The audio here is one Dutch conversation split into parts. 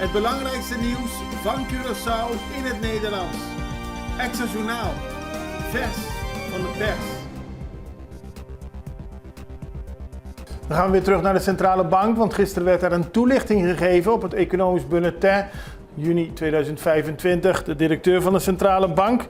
Het belangrijkste nieuws van Curaçao in het Nederlands. Extra Journaal. Vers van de pers. We gaan weer terug naar de centrale bank, want gisteren werd er een toelichting gegeven op het economisch bulletin. Juni 2025. De directeur van de centrale bank,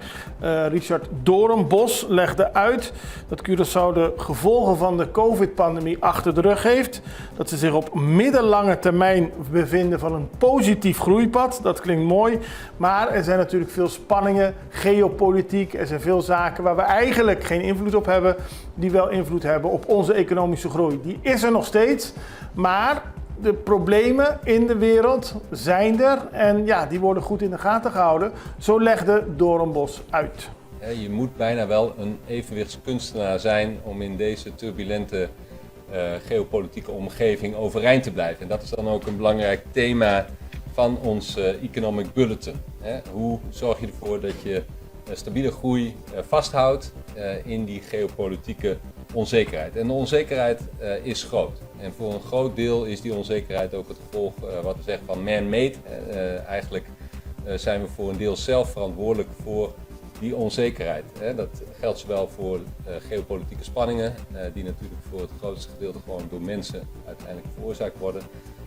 Richard Doornbos, legde uit dat Curaçao de gevolgen van de COVID-pandemie achter de rug heeft. Dat ze zich op middellange termijn bevinden van een positief groeipad. Dat klinkt mooi, maar er zijn natuurlijk veel spanningen, geopolitiek. Er zijn veel zaken waar we eigenlijk geen invloed op hebben, die wel invloed hebben op onze economische groei. Die is er nog steeds, maar de problemen in de wereld zijn er en ja, die worden goed in de gaten gehouden. Zo legde Doornbos uit. Je moet bijna wel een evenwichtskunstenaar zijn om in deze turbulente geopolitieke omgeving overeind te blijven. En dat is dan ook een belangrijk thema van ons Economic Bulletin. Hoe zorg je ervoor dat je stabiele groei vasthoudt in die geopolitieke onzekerheid. En de onzekerheid is groot. En voor een groot deel is die onzekerheid ook het gevolg, wat we zeggen, van man-made. Eigenlijk zijn we voor een deel zelf verantwoordelijk voor die onzekerheid. Dat geldt zowel voor geopolitieke spanningen, die natuurlijk voor het grootste gedeelte gewoon door mensen uiteindelijk veroorzaakt worden.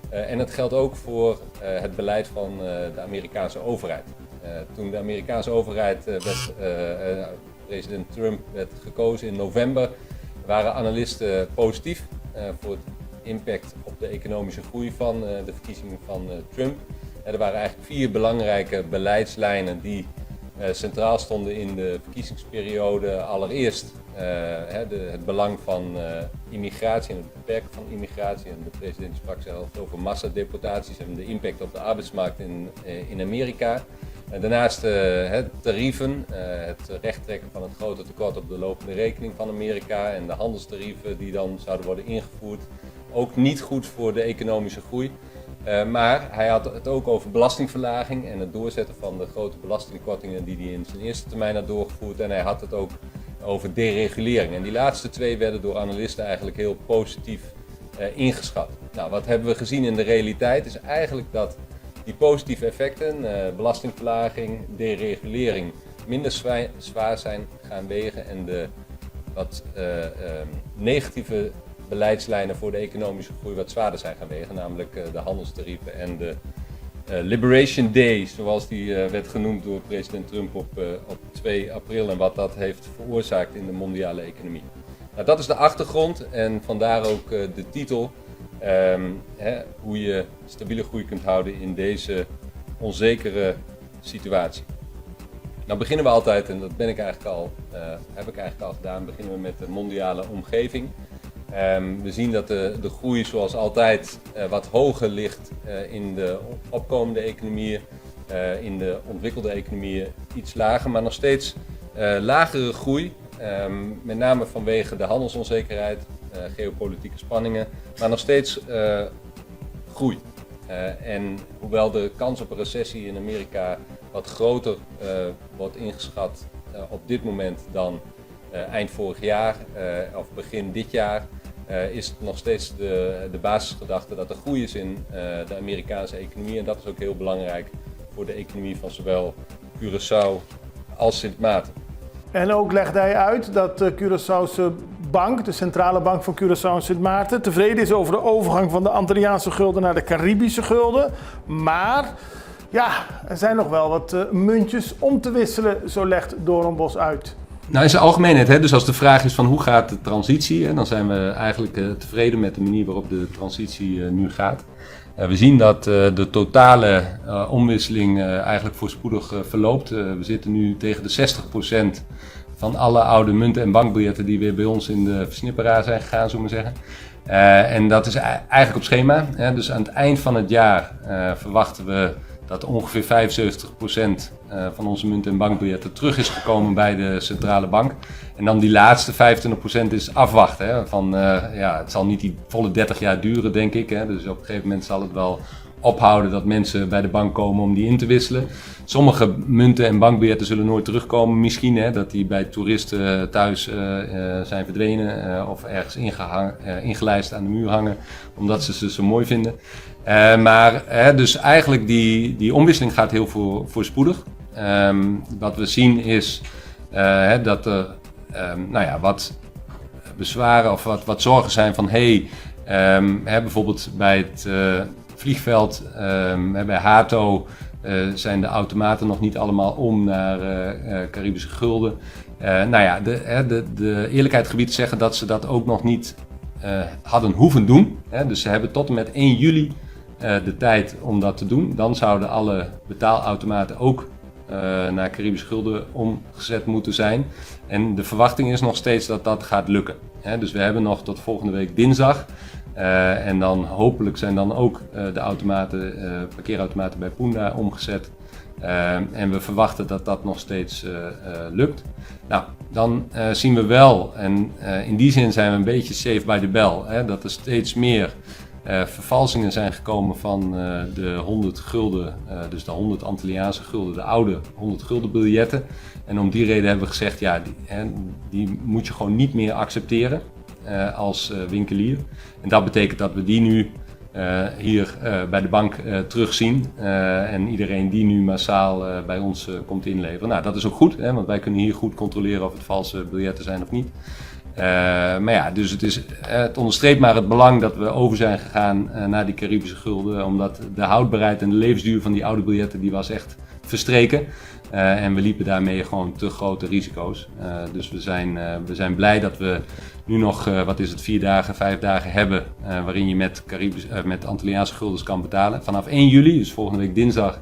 En het geldt ook voor het beleid van de Amerikaanse overheid. Toen de Amerikaanse overheid president Trump werd gekozen in november, waren analisten positief voor het impact op de economische groei van de verkiezingen van Trump. Er waren eigenlijk 4 belangrijke beleidslijnen die centraal stonden in de verkiezingsperiode. Allereerst het belang van immigratie en het beperken van immigratie. En de president sprak zelf over massadeportaties en de impact op de arbeidsmarkt in Amerika. Daarnaast tarieven, het rechttrekken van het grote tekort op de lopende rekening van Amerika en de handelstarieven die dan zouden worden ingevoerd. Ook niet goed voor de economische groei. Maar hij had het ook over belastingverlaging en het doorzetten van de grote belastingkortingen die hij in zijn eerste termijn had doorgevoerd. En hij had het ook over deregulering. En die laatste 2 werden door analisten eigenlijk heel positief ingeschat. Nou, wat hebben we gezien in de realiteit is eigenlijk dat die positieve effecten, belastingverlaging, deregulering, minder zwaar zijn gaan wegen en de wat negatieve beleidslijnen voor de economische groei wat zwaarder zijn gaan wegen, namelijk de handelstarieven en de Liberation Day, zoals die werd genoemd door president Trump op 2 april en wat dat heeft veroorzaakt in de mondiale economie. Nou, dat is de achtergrond en vandaar ook de titel. Hoe je stabiele groei kunt houden in deze onzekere situatie. Nou beginnen we altijd, en dat heb ik eigenlijk al gedaan, beginnen we met de mondiale omgeving. We zien dat de groei zoals altijd wat hoger ligt in de opkomende economieën, in de ontwikkelde economieën iets lager, maar nog steeds lagere groei. Met name vanwege de handelsonzekerheid, geopolitieke spanningen, maar nog steeds groei. En hoewel de kans op een recessie in Amerika wat groter wordt ingeschat op dit moment dan eind vorig jaar of begin dit jaar, is het nog steeds de basisgedachte dat er groei is in de Amerikaanse economie. En dat is ook heel belangrijk voor de economie van zowel Curaçao als Sint Maarten. En ook legde hij uit dat de Curaçaose bank, de centrale bank van Curaçao en Sint Maarten, tevreden is over de overgang van de Antilliaanse gulden naar de Caribische gulden. Maar ja, er zijn nog wel wat muntjes om te wisselen, zo legt Doornbos uit. Nou, in zijn algemeenheid, dus als de vraag is van hoe gaat de transitie, dan zijn we eigenlijk tevreden met de manier waarop de transitie nu gaat. We zien dat de totale omwisseling eigenlijk voorspoedig verloopt. We zitten nu tegen de 60% van alle oude munten en bankbiljetten die weer bij ons in de versnipperaar zijn gegaan, zullen we zeggen. En dat is eigenlijk op schema. Dus aan het eind van het jaar verwachten we dat ongeveer 75% van onze munten en bankbiljetten terug is gekomen bij de centrale bank. En dan die laatste 25% is afwachten. Het zal niet die volle 30 jaar duren, denk ik. Dus op een gegeven moment zal het wel ophouden dat mensen bij de bank komen om die in te wisselen. Sommige munten en bankbiljetten zullen nooit terugkomen. Misschien dat die bij toeristen thuis zijn verdwenen of ergens ingelijst aan de muur hangen, omdat ze ze zo mooi vinden. Dus eigenlijk die omwisseling gaat heel voorspoedig. Wat we zien is dat er wat bezwaren of wat zorgen zijn van bijvoorbeeld bij het vliegveld, bij Hato zijn de automaten nog niet allemaal om naar Caribische gulden. De eerlijkheid gebied zeggen dat ze dat ook nog niet hadden hoeven doen. Dus ze hebben tot en met 1 juli de tijd om dat te doen. Dan zouden alle betaalautomaten ook naar Caribische gulden omgezet moeten zijn. En de verwachting is nog steeds dat dat gaat lukken. Dus we hebben nog tot volgende week dinsdag. En dan hopelijk zijn dan ook de parkeerautomaten bij Punda omgezet. En we verwachten dat dat nog steeds lukt. Nou, dan zien we wel, en in die zin zijn we een beetje safe by the bell, dat er steeds meer vervalsingen zijn gekomen van de 100 gulden, dus de 100 Antilliaanse gulden, de oude 100 gulden biljetten. En om die reden hebben we gezegd, die moet je gewoon niet meer accepteren als winkelier. En dat betekent dat we die nu hier bij de bank terugzien en iedereen die nu massaal bij ons komt inleveren. Nou, dat is ook goed, want wij kunnen hier goed controleren of het valse biljetten zijn of niet. Dus het onderstreept maar het belang dat we over zijn gegaan naar die Caribische gulden, omdat de houdbaarheid en de levensduur van die oude biljetten die was echt verstreken. En we liepen daarmee gewoon te grote risico's. Dus we zijn blij dat we nu nog, 4 dagen, 5 dagen hebben, waarin je met Antilliaanse guldens kan betalen. Vanaf 1 juli, dus volgende week dinsdag,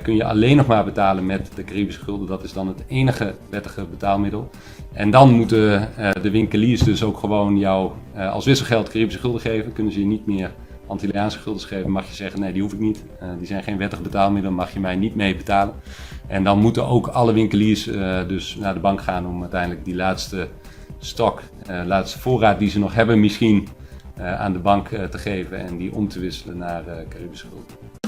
kun je alleen nog maar betalen met de Caribische gulden. Dat is dan het enige wettige betaalmiddel. En dan moeten de winkeliers dus ook gewoon jou als wisselgeld Caribische gulden geven. Kunnen ze je niet meer Antilliaanse guldens geven, mag je zeggen nee, die hoef ik niet. Die zijn geen wettig betaalmiddel, mag je mij niet mee betalen. En dan moeten ook alle winkeliers dus naar de bank gaan om uiteindelijk die laatste laatste voorraad die ze nog hebben misschien aan de bank te geven en die om te wisselen naar Caribische gulden.